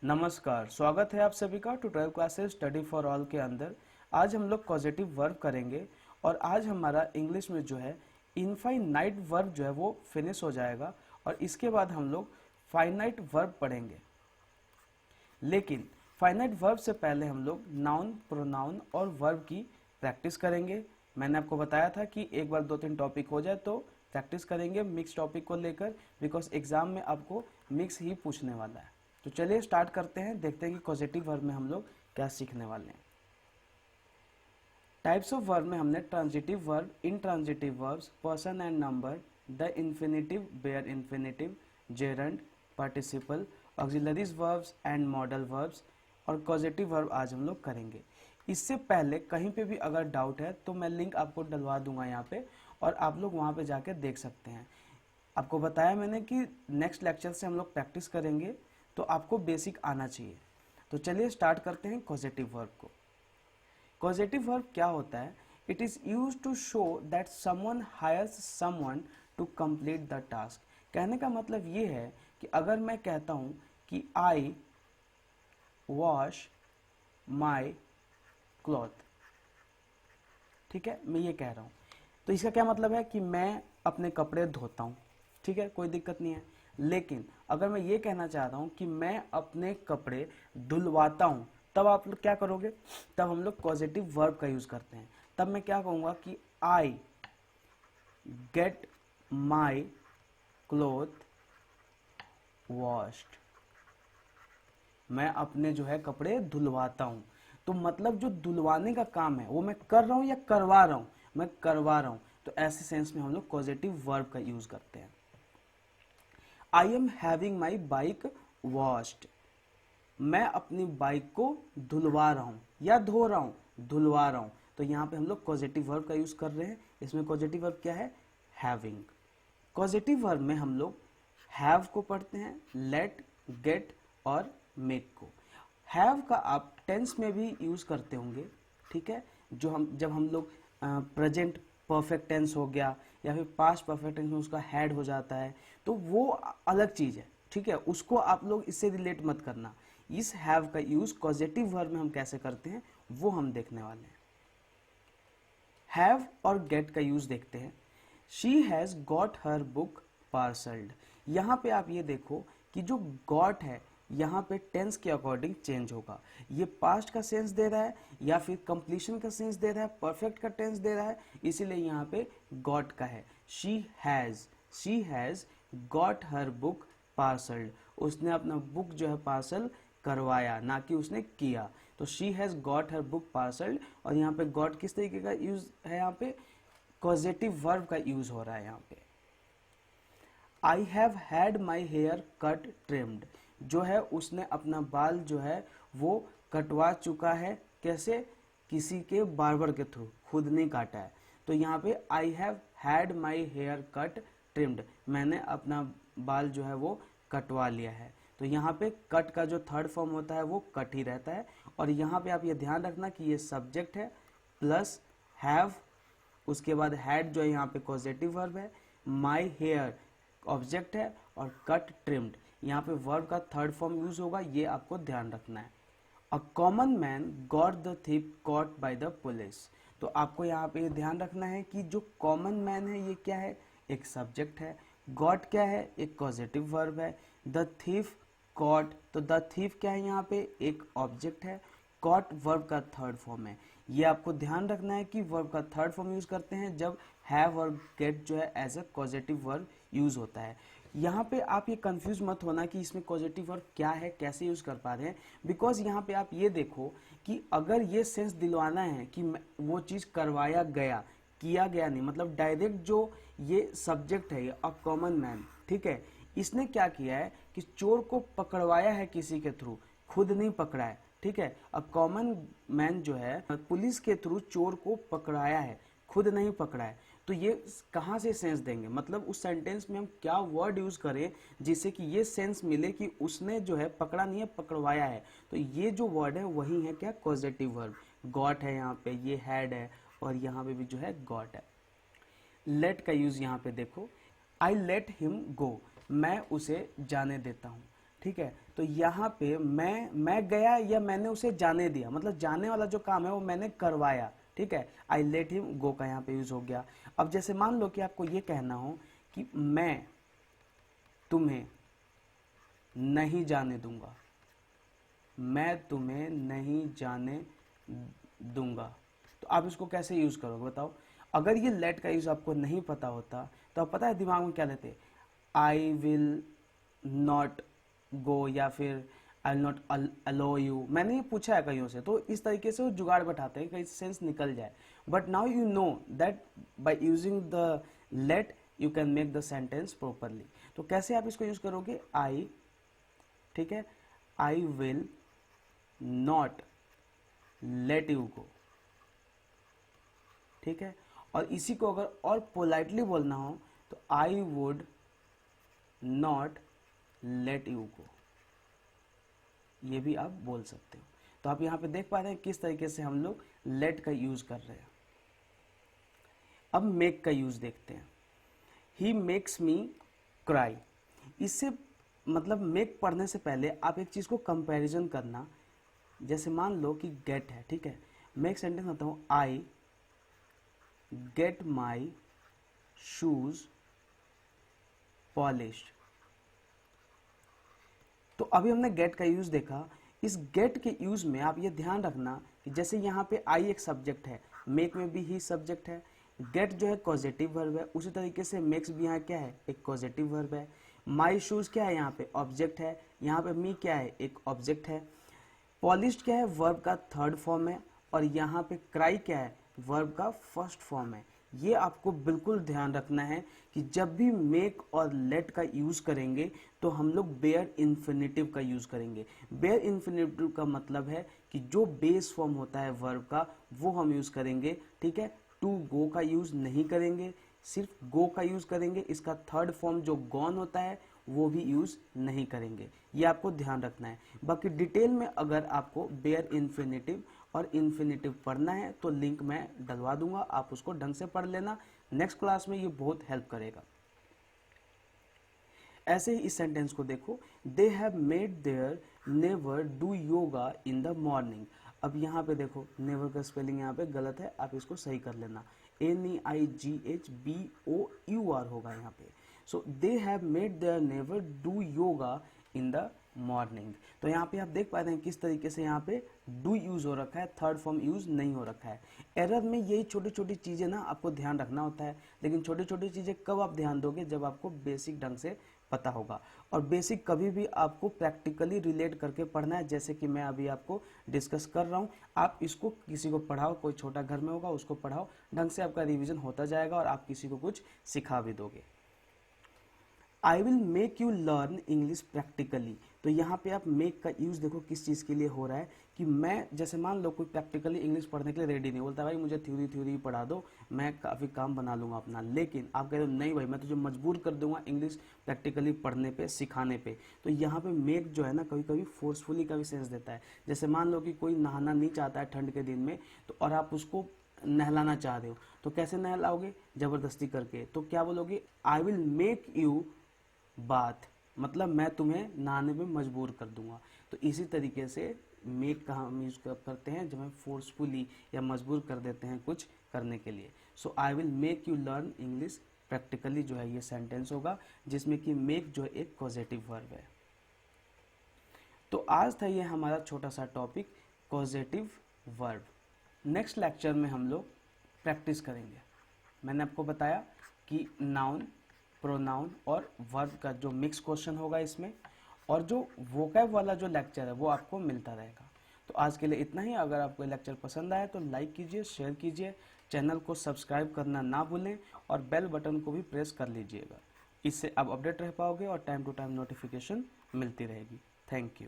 नमस्कार, स्वागत है आप सभी का to 12 classes study for all के अंदर। आज हम लोग पॉजिटिव वर्ब करेंगे और आज हमारा इंग्लिश में जो है इनफाइनाइट वर्ब जो है वो फिनिश हो जाएगा और इसके बाद हम लोग फाइनाइट वर्ब पढ़ेंगे। लेकिन फाइनाइट वर्ब से पहले हम लोग नाउन, प्रोनाउन और वर्ब की प्रैक्टिस करेंगे। मैंने आपको बताया था कि एक बार 2-3 टॉपिक हो जाए तो प्रैक्टिस करेंगे मिक्स टॉपिक को लेकर, बिकॉज एग्जाम में आपको मिक्स ही पूछने वाला है। तो चलिए स्टार्ट करते हैं, देखते हैं कि पॉजिटिव वर्ब में हम लोग क्या सीखने वाले हैं। टाइप्स ऑफ वर्ब में हमने transitive verb, intransitive verbs, person and number, the infinitive, bare infinitive, gerund, participle, auxiliaries verbs and modal verbs और पॉजिटिव वर्ब आज हम लोग करेंगे। इससे पहले कहीं पे भी अगर डाउट है तो मैं लिंक आपको डलवा दूंगा यहाँ पे और आप लोग वहाँ पे जाके देख सकते हैं। आपको बताया मैंने कि नेक्स्ट लेक्चर से हम लोग प्रैक्टिस करेंगे तो आपको बेसिक आना चाहिए। तो चलिए स्टार्ट करते हैं कॉजेटिव वर्ब को। कॉजेटिव वर्ब क्या होता है? It is use to show that someone hires someone to complete the task. कहने का मतलब ये है कि अगर मैं कहता हूं कि आई वॉश माई क्लॉथ, ठीक है, मैं ये कह रहा हूं तो इसका क्या मतलब है कि मैं अपने कपड़े धोता हूं, ठीक है, कोई दिक्कत नहीं है। लेकिन अगर मैं ये कहना चाहता हूं कि मैं अपने कपड़े धुलवाता हूं, तब आप लोग क्या करोगे? तब हम लोग पॉजिटिव वर्ब का यूज करते हैं। तब मैं क्या कहूंगा कि I get my cloth washed. मैं अपने जो है कपड़े धुलवाता हूं। तो मतलब जो धुलवाने का काम है वो मैं कर रहा हूं या करवा रहा हूं? मैं करवा रहा हूं। तो ऐसे सेंस में हम लोग पॉजिटिव वर्ब का यूज करते हैं। I am having my bike washed. मैं अपनी बाइक को धुलवा रहा हूं या धो रहा हूं, धुलवा रहा हूं। तो यहां पे हम लोग पॉजिटिव वर्ब का यूज कर रहे हैं। इसमें पॉजिटिव वर्ब क्या है? हैविंग। पॉजिटिव वर्ब में हम लोग हैव को पढ़ते हैं, लेट, गेट और मेक को। हैव का आप टेंस में भी यूज करते होंगे, ठीक है, जब हम लोग प्रेजेंट परफेक्ट टेंस हो गया या फिर पास्ट परफेक्ट टेंस में उसका हैड हो जाता है तो वो अलग चीज है, ठीक है, उसको आप लोग इससे रिलेट मत करना। इस हैव का यूज पॉजिटिव वर्ब में हम कैसे करते हैं वो हम देखने वाले हैं। हैव और गेट का यूज देखते हैं। She has got her book parcelled. यहां पे आप ये देखो कि जो गॉट है यहाँ पे टेंस के अकॉर्डिंग चेंज होगा। ये पास्ट का सेंस दे रहा है या फिर कंप्लीशन का सेंस दे रहा है, परफेक्ट का टेंस दे रहा है, इसीलिए यहाँ पे गॉट का है। She has got her book parcelled. उसने अपना बुक जो है पार्सल करवाया, ना कि उसने किया। तो she has got her book parcelled और यहाँ पे गॉट किस तरीके का यूज है? यहाँ पे पॉजिटिव वर्ब का यूज हो रहा है। यहाँ पे I have had my hair cut trimmed. जो है उसने अपना बाल जो है वो कटवा चुका है। कैसे? किसी के बार्बर के थ्रू, खुद नहीं काटा है। तो यहाँ पे I have had my hair cut trimmed, मैंने अपना बाल जो है वो कटवा लिया है। तो यहाँ पे कट का जो थर्ड फॉर्म होता है वो कट ही रहता है। और यहाँ पे आप ये ध्यान रखना कि ये सब्जेक्ट है प्लस हैव, उसके बाद हैड जो है यहाँ पे पॉजिटिव वर्ब है, माई हेयर ऑब्जेक्ट है और कट ट्रिम्ड यहाँ पे वर्ब का थर्ड फॉर्म यूज होगा, ये आपको ध्यान रखना है। A common man got the thief caught by the police. तो आपको यहाँ पे ये ध्यान रखना है कि जो कॉमन मैन है ये क्या है? एक सब्जेक्ट है। गॉट क्या है? एक पॉजिटिव वर्ब है। द थीफ कॉट, तो द थीफ क्या है? यहाँ पे एक ऑब्जेक्ट है। कॉट वर्ब का थर्ड फॉर्म है। ये आपको ध्यान रखना है कि वर्ब का थर्ड फॉर्म यूज करते हैं जब हैव और गेट जो है as a positive verb use होता है। यहाँ पे आप ये कंफ्यूज मत होना कि इसमें पॉजिटिव वर्ब क्या है, कैसे यूज कर पा रहे हैं, बिकॉज यहाँ पे आप ये देखो कि अगर ये सेंस दिलवाना है कि वो चीज करवाया गया, किया गया नहीं, मतलब डायरेक्ट जो ये सब्जेक्ट है, ये अ कॉमन मैन, ठीक है, इसने क्या किया है कि चोर को पकड़वाया है किसी के थ्रू, खुद नहीं पकड़ा है, ठीक है। अ कॉमन मैन जो है पुलिस के थ्रू चोर को पकड़ाया है, खुद नहीं पकड़ा है। तो ये कहाँ से सेंस देंगे? मतलब उस सेंटेंस में हम क्या वर्ड यूज करें जिससे कि ये सेंस मिले कि उसने जो है पकड़ा नहीं है, पकड़वाया है। तो ये जो वर्ड है वही है क्या? Positive verb. गॉट है यहाँ पे, ये हैड है और यहाँ पे भी जो है गॉट है। लेट का यूज यहाँ पे देखो, आई लेट हिम गो, मैं उसे जाने देता हूँ। ठीक है। तो यहाँ पे मैं गया या मैंने उसे जाने दिया, मतलब जाने वाला जो काम है वो मैंने करवाया, ठीक है। आई लेट हिम गो का यहाँ पे यूज हो गया। अब जैसे मान लो कि आपको ये कहना हो कि मैं तुम्हें नहीं जाने दूंगा, मैं तुम्हें नहीं जाने दूंगा, तो आप इसको कैसे यूज करोगे बताओ। अगर ये लेट का यूज आपको नहीं पता होता तो आप पता है दिमाग में क्या लेते, आई विल नॉट गो या फिर I will not allow you. मैंने ये पूछा है कईयों से, तो इस तरीके से वो जुगाड़ बैठाते हैं कहीं सेंस निकल जाए। But now you know that by using the let you can make the sentence properly. तो कैसे आप इसको यूज करोगे, आई, ठीक है, आई will not let you go, ठीक है। और इसी को अगर और पोलाइटली बोलना हो तो I would not let you go, ये भी आप बोल सकते हो। तो आप यहां पे देख पा रहे हैं किस तरीके से हम लोग लेट का यूज कर रहे हैं। अब मेक का यूज देखते हैं। ही मेक्स मी क्राई, इससे मतलब मेक पढ़ने से पहले आप एक चीज को कंपैरिजन करना। जैसे मान लो कि गेट है, ठीक है, मैं एक सेंटेंस करता हूं, I get my shoes polished. तो अभी हमने गेट का यूज देखा। इस गेट के यूज में आप ये ध्यान रखना कि जैसे यहाँ पे आई एक सब्जेक्ट है, मेक में भी ही सब्जेक्ट है, गेट जो है कॉजेटिव वर्ब है, उसी तरीके से मेक्स भी यहाँ क्या है, एक कॉजेटिव वर्ब है। माई शूज क्या है, यहाँ पे ऑब्जेक्ट है, यहाँ पे मी क्या है, एक ऑब्जेक्ट है। पॉलिश्ड क्या है, वर्ब का थर्ड फॉर्म है, और यहाँ पे क्राई क्या है, वर्ब का फर्स्ट फॉर्म है। ये आपको बिल्कुल ध्यान रखना है कि जब भी मेक और लेट का यूज करेंगे तो हम लोग बेयर इन्फिनिटिव का यूज करेंगे। बेयर इन्फिनिटिव का मतलब है कि जो बेस फॉर्म होता है वर्ब का वो हम यूज करेंगे, ठीक है। टू गो का यूज नहीं करेंगे, सिर्फ गो का यूज करेंगे। इसका थर्ड फॉर्म जो गॉन होता है वो भी यूज नहीं करेंगे, ये आपको ध्यान रखना है। बाकी डिटेल में अगर आपको बेयर इन्फिनिटिव और इन्फिनिटिव पढ़ना है तो लिंक मैं डलवा दूंगा, आप उसको ढंग से पढ़ लेना, नेक्स्ट क्लास में ये बहुत हेल्प करेगा। ऐसे ही इस सेंटेंस को देखो, they have made their never do yoga in the morning. अब यहाँ पे देखो नेवर का स्पेलिंग यहाँ पे गलत है, आप इसको सही कर लेना, NEIGHBOUR होगा यहाँ पे। So they have made their never do yoga in the morning. तो यहाँ पे आप देख पा रहे हैं किस तरीके से यहाँ पे डू यूज हो रखा है, थर्ड फॉर्म यूज नहीं हो रखा है। एरर में यही छोटी छोटी चीजें ना आपको ध्यान रखना होता है, लेकिन छोटी छोटी चीजें कब आप ध्यान दोगे, जब आपको बेसिक ढंग से पता होगा। और बेसिक कभी भी आपको प्रैक्टिकली रिलेट करके पढ़ना है, जैसे कि मैं अभी आपको डिस्कस कर रहा हूँ। आप इसको किसी को पढ़ाओ, कोई छोटा घर में होगा उसको पढ़ाओ, ढंग से आपका रिवीजन होता जाएगा और आप किसी को कुछ सिखा भी दोगे। आई will make you learn English practically. तो यहाँ पे आप मेक का यूज देखो किस चीज के लिए हो रहा है कि मैं, जैसे मान लो कोई प्रैक्टिकली इंग्लिश पढ़ने के लिए रेडी नहीं, बोलता भाई मुझे थ्योरी पढ़ा दो, मैं काफी काम बना लूंगा अपना, लेकिन आप कह रहे हो नहीं भाई मैं तुझे मजबूर कर दूंगा इंग्लिश प्रैक्टिकली पढ़ने पे, सिखाने पे। तो यहाँ पे मेक जो है ना कभी कभी फोर्सफुली का भी सेंस देता है। जैसे मान लो कि कोई नहाना नहीं चाहता है ठंड के दिन में, तो और आप उसको नहलाना चाह रहे हो, तो कैसे नहलाओगे, जबरदस्ती करके। तो क्या बोलोगे, आई विल मेक यू बात, मतलब मैं तुम्हें नहाने में मजबूर कर दूंगा। तो इसी तरीके से मेक का हम यूज करते हैं जब हम फोर्सफुली या मजबूर कर देते हैं कुछ करने के लिए। So I will make you learn English practically जो है ये सेंटेंस होगा, जिसमें कि मेक जो है एक कॉजेटिव वर्ब है। तो आज था ये हमारा छोटा सा topic causative verb. Next lecture में हम लोग प्रैक्टिस करेंगे। मैंने आपको बताया कि नाउन, प्रोनाउन और वर्ब का जो मिक्स क्वेश्चन होगा इसमें, और जो वोकैब वाला जो लेक्चर है वो आपको मिलता रहेगा। तो आज के लिए इतना ही। अगर आपको लेक्चर पसंद आए तो लाइक कीजिए, शेयर कीजिए, चैनल को सब्सक्राइब करना ना भूलें और बेल बटन को भी प्रेस कर लीजिएगा। इससे आप अपडेट रह पाओगे और टाइम टू टाइम नोटिफिकेशन मिलती रहेगी। Thank you.